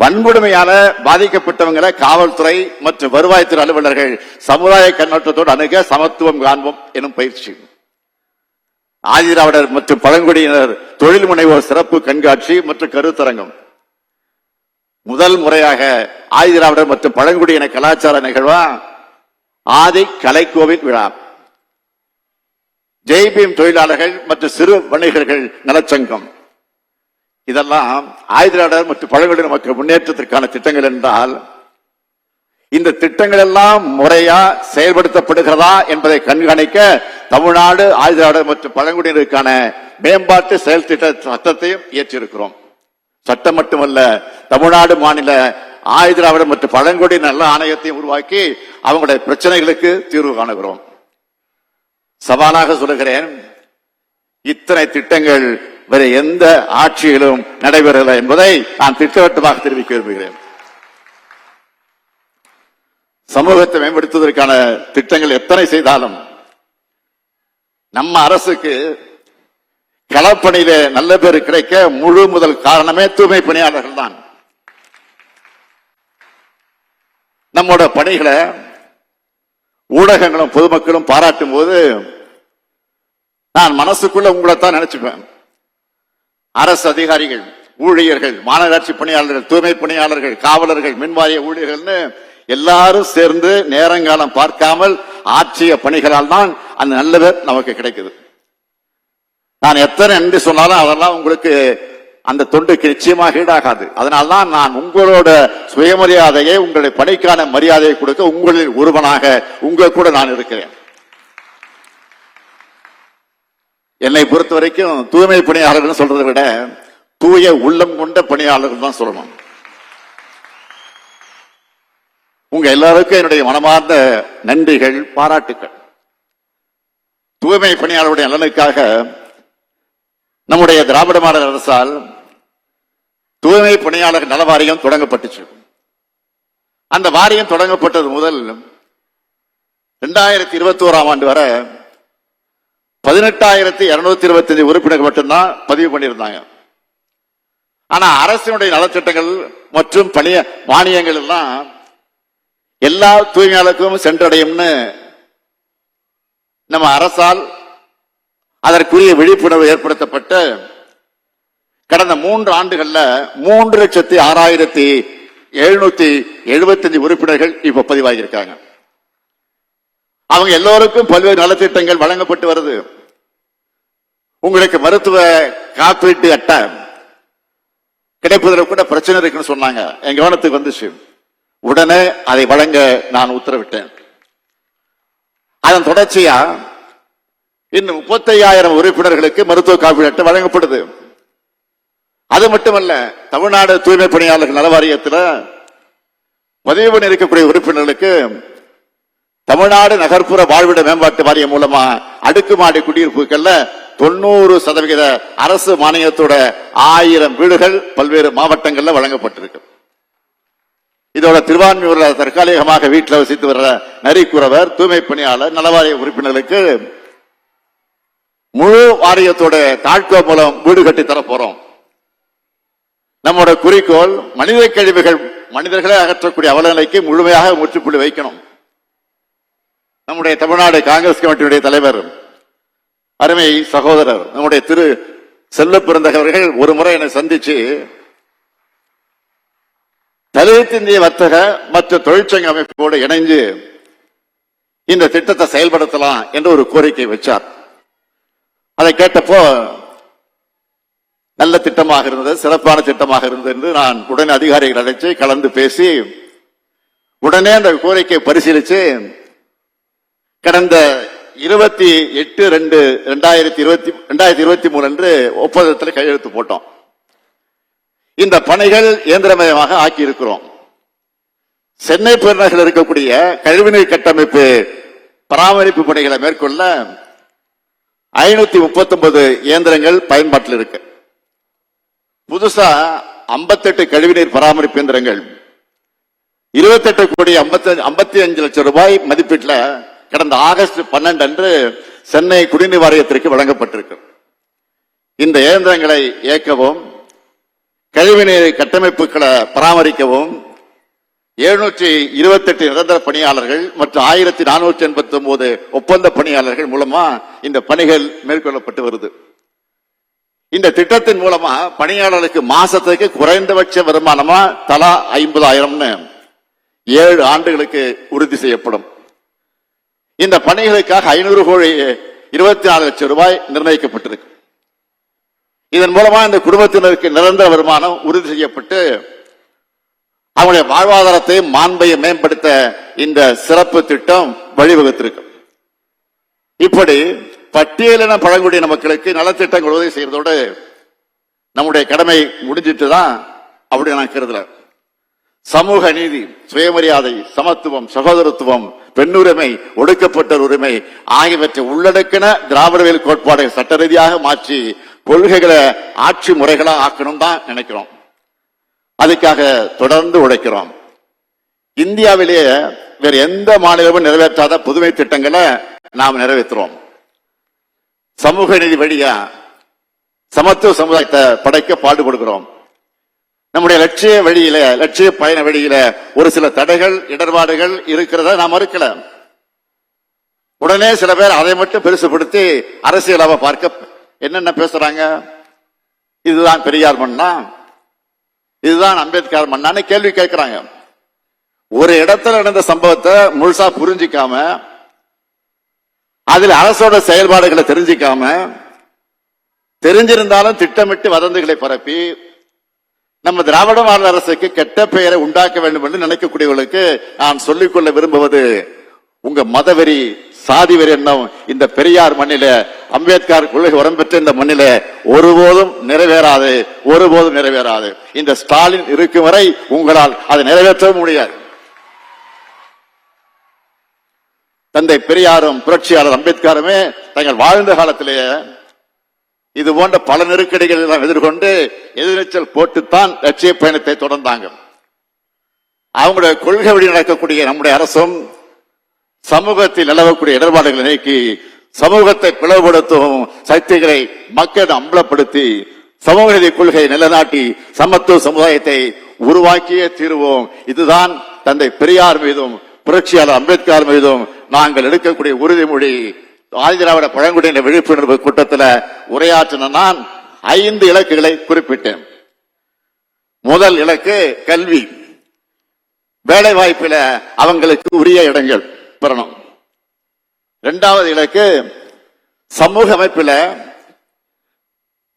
வன்கொடுமையால பாதிக்கப்பட்டவங்களை காவல்துறை மற்றும் வருவாய்த்துறை அலுவலர்கள் சமுதாய கண்ணோட்டத்தோடு அணுக சமத்துவம் காண்போம் எனும் பயிற்சி. ஆதிதிராவிடர் மற்றும் பழங்குடியினர் தொழில் முனைவோர் சிறப்பு கண்காட்சி மற்றும் கருத்தரங்கம். முதல் முறையாக ஆதிதிராவிடர் மற்றும் பழங்குடியின கலாச்சார நிகழ்வா ஆதி கலைக்கோவில் விழா. ஜெய்பீம் தொழிலாளர்கள் மற்றும் சிறு வணிகர்கள் நலச்சங்கம். இதெல்லாம் ஆதிதிராவிடர் மற்றும் பழங்குடியின மக்கள் முன்னேற்றத்திற்கான திட்டங்கள் என்றால், இந்த திட்டங்கள் எல்லாம் முறையா செயல்படுத்தப்படுகிறதா என்பதை கண்காணிக்க தமிழ்நாடு ஆதிதிராவிடர் மற்றும் பழங்குடியினருக்கான மேம்பாட்டு செயல் திட்ட சட்டத்தையும் இயற்றியிருக்கிறோம். சட்டம் மட்டுமல்ல, தமிழ்நாடு மாநில ஆதிதிராவிடர் மற்றும் பழங்குடியினர் நல ஆணையத்தையும் உருவாக்கி அவங்களுடைய பிரச்சனைகளுக்கு தீர்வு காணுகிறோம். சவாலாக சொல்லுகிறேன், இத்தனை திட்டங்கள் வேற எந்த ஆட்சியிலும் நடைபெறவில்லை என்பதை நான் திட்டவட்டமாக தெரிவிக்க விரும்புகிறேன். சமூகத்தை மேம்படுத்துவதற்கான திட்டங்கள் எத்தனை செய்தாலும் நம்ம அரசுக்கு களப்பணியில நல்ல பேர் கிடைக்க முழு முதல் காரணமே தூய்மை பணியாளர்கள் தான். நம்மோட பணிகளை ஊடகங்களும் பொதுமக்களும் பாராட்டும் போது நான் மனசுக்குள்ள உங்களைத்தான் நினைச்சுப்பேன். அரசு அதிகாரிகள், ஊழியர்கள், மாநகராட்சி பணியாளர்கள், தூய்மை பணியாளர்கள், காவலர்கள், மின்வாரிய ஊழியர்கள்னு எல்லாரும் சேர்ந்து நேரங்காலம் பார்க்காமல் ஆற்றிய பணிகளால் தான் அந்த நல்ல பேர் நமக்கு கிடைக்குது. நான் எத்தனை நன்றி சொன்னாலும் அதெல்லாம் உங்களுக்கு அந்த தொண்டுக்கு நிச்சயமாக ஈடாகாது. அதனால்தான் நான் உங்களோட சுயமரியாதையை, உங்களுடைய பணிக்கான மரியாதையை கொடுக்க உங்களில் ஒருவனாக உங்க கூட நான் இருக்கிறேன். என்னை பொறுத்த வரைக்கும் தூய்மை பணியாளர்கள் சொல்றதை விட தூய உள்ளம் கொண்ட பணியாளர்கள் தான் சொல்லணும். உங்க எல்லாருக்கும் என்னுடைய மனமார்ந்த நன்றிகள், பாராட்டுக்கள். தூய்மை பணியாளருடைய நலனுக்காக நம்முடைய திராவிட மாடல் அரசால் தூய்மை பணியாளர் நல வாரியம் தொடங்கப்பட்டுச்சு. அந்த வாரியம் தொடங்கப்பட்டது முதல் 2021ஆம் ஆண்டு வரை 18,225 உறுப்பினர்கள் மட்டும்தான் பதிவு பண்ணியிருந்தாங்க. ஆனா அரசினுடைய நலத்திட்டங்கள் மற்றும் மானியங்கள் எல்லாம் எல்லா தூய்மையாளருக்கும் சென்றடையும்னு நம்ம அரசால் அதற்குரிய விழிப்புணர்வு ஏற்படுத்தப்பட்டு கடந்த 3 ஆண்டுகள்ல 3,06,775 உறுப்பினர்கள் இப்ப பதிவாகியிருக்காங்க. அவங்க எல்லோருக்கும் பல்வேறு நலத்திட்டங்கள் வழங்கப்பட்டு வருது. உங்களுக்கு மருத்துவ காப்பீட்டு அட்டை கிடைப்பதில் கூட பிரச்சனை இருக்குன்னு சொன்னாங்க. என் கவனத்துக்கு வந்துச்சு. உடனே அதை வழங்க நான் உத்தரவிட்டேன். அதன் தொடர்ச்சியா இன்னும் 35,000 உறுப்பினர்களுக்கு மருத்துவ காப்பீடு அட்டை வழங்கப்படுது. அது மட்டுமல்ல, தமிழ்நாடு தூய்மை பணியாளர்கள் நல வாரியத்தில் பதிவு பண்ணி இருக்கக்கூடிய உறுப்பினர்களுக்கு தமிழ்நாடு நகர்ப்புற வாழ்விட மேம்பாட்டு வாரியம் மூலமா அடுக்குமாடி குடியிருப்புகள்ல 90% அரசு மானியத்தோட 1000 வீடுகள் பல்வேறு மாவட்டங்கள்ல வழங்கப்பட்டிருக்கு. இதோட திருவான்மியூர்ல தற்காலிகமாக வீட்டில் வசித்து வர்ற நரிக்குறவர், தூய்மை பணியாளர் நலவாரிய உறுப்பினர்களுக்கு முழு வாரியத்தோட தாழ்கோ மூலம் வீடு கட்டி தர போறோம். நம்மோட குறிக்கோள் மனித கழிவுகள் மனிதர்களை அகற்றக்கூடிய அவலநிலைக்கு முழுமையாக முற்றுப்புள்ளி வைக்கணும். நம்முடைய தமிழ்நாடு காங்கிரஸ் கமிட்டியுடைய தலைவர், அருமை சகோதரர் நம்முடைய திரு செல்ல பிறந்தவர்கள் ஒரு முறை என்னை சந்திச்சு தலித்திந்திய வர்த்தக மற்றும் தொழிற்சங்க அமைப்போடு இணைந்து இந்த திட்டத்தை செயல்படுத்தலாம் என்று ஒரு கோரிக்கை வச்சார். அதை கேட்டப்போ நல்ல திட்டமாக இருந்தது, சிறப்பான திட்டமாக இருந்தது என்று நான் உடனே அதிகாரிகள் அழைச்சு கலந்து பேசி உடனே அந்த கோரிக்கை பரிசீலிச்சு கடந்த 28/2/2023 அன்று ஒப்பந்தத்தில் கையெழுத்து போட்டோம். இந்த பணிகள் இயந்திரமயமாக ஆக்கி இருக்கிறோம். சென்னை பெருநகரில் இருக்கக்கூடிய கழிவுநீர் கட்டமைப்பு பராமரிப்பு பணிகளை மேற்கொள்ள 539 இயந்திரங்கள் பயன்பாட்டில் இருக்கு. புதுசா 58 கழிவுநீர் பராமரிப்பு இயந்திரங்கள் 28,55 லட்சம் ரூபாய் மதிப்பீட்டில் கடந்த ஆகஸ்ட் 12 அன்று சென்னை குடிநீர் வாரியத்திற்கு வழங்கப்பட்டிருக்கு. இந்த இயந்திரங்களை இயக்கவும் கழிவுநீர் கட்டமைப்புகளை பராமரிக்கவும் 728 நிரந்தர பணியாளர்கள் மற்றும் 1489 ஒப்பந்த பணியாளர்கள் மூலமா இந்த பணிகள் மேற்கொள்ளப்பட்டு வருது. இந்த திட்டத்தின் மூலமா பணியாளர்களுக்கு மாசத்துக்கு குறைந்தபட்ச வருமானமா தலா 50,000 7 ஆண்டுகளுக்கு உறுதி செய்யப்படும். இந்த பணிகளுக்காக 524 லட்சம் ரூபாய் நிர்ணயிக்கப்பட்டிருக்கு. இதன் மூலமா இந்த குடும்பத்தினருக்கு நிரந்தர வருமானம் உறுதி செய்யப்பட்டு அவங்களுடைய வாழ்வாதாரத்தை மாண்பையை மேம்படுத்த இந்த சிறப்பு திட்டம் வழிவகுத்திருக்கு. இப்படி பட்டியலின பழங்குடியின மக்களுக்கு நலத்திட்டங்கள் உதவி செய்யறதோடு நம்முடைய கடமை முடிஞ்சிட்டு தான் அப்படி நான் கருதல. சமூக நீதி, சுயமரியாதை, சமத்துவம், சகோதரத்துவம், பெண்ணுரிமை, ஒடுக்கப்பட்ட உரிமை ஆகியவற்றை உள்ளடக்கின திராவிடவியல் கோட்பாடை சட்ட ரீதியாக மாற்றி கொள்கைகளை ஆட்சி முறைகளா ஆக்கணும் தான் நினைக்கிறோம். அதுக்காக தொடர்ந்து உழைக்கிறோம். இந்தியாவிலேயே வேற எந்த மாநிலமும் நிறைவேற்றாத புதுமை திட்டங்களை நாம் நிறைவேற்றுறோம். சமூக நீதி வழியா சமத்துவ சமுதாயத்தை படைக்க பாடுபடுகிறோம். நம்முடைய லட்சிய பயண வழியில ஒரு சில தடைகள், இடர்பாடுகள் இருக்கிறத நாம் மறுக்கல. உடனே சில பேர் அதை மட்டும் பெருசுபடுத்தி அரசியலாக பார்க்க என்னென்ன பேசுறாங்க. இதுதான் பெரியார் மண்ணா, இதுதான் அம்பேத்கர் மண்ணான்னு கேள்வி கேட்கிறாங்க. ஒரு இடத்துல நடந்த சம்பவத்தை முழுசா புரிஞ்சிக்காம, அதில் அரசோட செயல்பாடுகளை தெரிஞ்சிக்காம, தெரிஞ்சிருந்தாலும் திட்டமிட்டு வதந்திகளை பரப்பி நம்ம திராவிட மாடல் அரசுக்கு கெட்ட பெயரை உண்டாக்க வேண்டும் என்று நினைக்கக்கூடியவர்களுக்கு நான் சொல்லிக்கொள்ள விரும்புவது, உங்க மதவெறி, சாதி வெறி எண்ணம் இந்த பெரியார் மண்ணில, அம்பேத்கர் கொள்கை உரம் பெற்ற இந்த மண்ணில ஒருபோதும் நிறைவேறாது, ஒருபோதும் நிறைவேறாது. இந்த ஸ்டாலின் இருக்கும் வரை உங்களால் அதை நிறைவேற்றவும் முடியாது. தந்தை பெரியாரும் புரட்சியாளர் அம்பேத்கருமே தங்கள் வாழ்ந்த காலத்திலேயே இது போன்ற பல நெருக்கடிகள் எல்லாம் எதிர்கொண்டு எதிர்நீச்சல் போட்டுத்தான் லட்சிய பயணத்தை தொடர்ந்தாங்க. அவங்களுடைய கொள்கை வழி நடக்கக்கூடிய நம்முடைய அரசும் சமூகத்தில் நிலவக்கூடிய இடர்பாடுகளை நீக்கி சமூகத்தை பிளவுபடுத்தும் சக்திகளை மக்களிடம் அம்பலப்படுத்தி சமூக நீதி கொள்கையை நிலைநாட்டி சமத்துவ சமுதாயத்தை உருவாக்கியே தீருவோம். இதுதான் தந்தை பெரியார் மீதும் புரட்சியாளர் அம்பேத்கர் மீதும் நாங்கள் எடுக்கக்கூடிய உறுதிமொழி. ஆதிதிராவிட பழங்குடியின விழிப்புணர்வு கூட்டத்தில் உரையாற்றின நான் 5 இலக்குகளை குறிப்பிட்டேன். முதல் இலக்கு கல்வி, வேலை வாய்ப்பில அவங்களுக்கு உரிய இடங்கள் பெறணும். இரண்டாவது இலக்கு சமூக அமைப்பில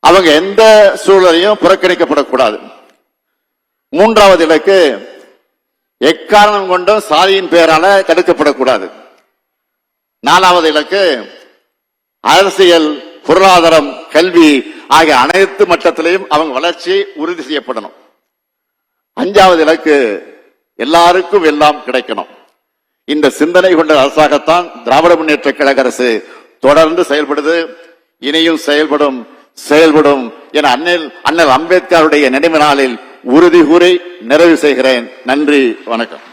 அவங்க எந்த சூழலையும் புறக்கணிக்கப்படக்கூடாது. மூன்றாவது இலக்கு எக்காரணம் கொண்டும் சாதியின் பெயரால தடுக்கப்படக்கூடாது. நாலாவது இலக்கு அரசியல், பொருளாதாரம், கல்வி ஆகிய அனைத்து மட்டத்திலையும் அவங்க வளர்ச்சி உறுதி செய்யப்படணும். அஞ்சாவது இலக்கு எல்லாருக்கும் எல்லாம் கிடைக்கணும். இந்த சிந்தனை கொண்ட அரசாகத்தான் திராவிட முன்னேற்ற கழக அரசு தொடர்ந்து செயல்படுது, இனியும் செயல்படும் என அண்ணல் அம்பேத்கருடைய நினைவு நாளில் உறுதி கூறி நிறைவு செய்கிறேன். நன்றி, வணக்கம்.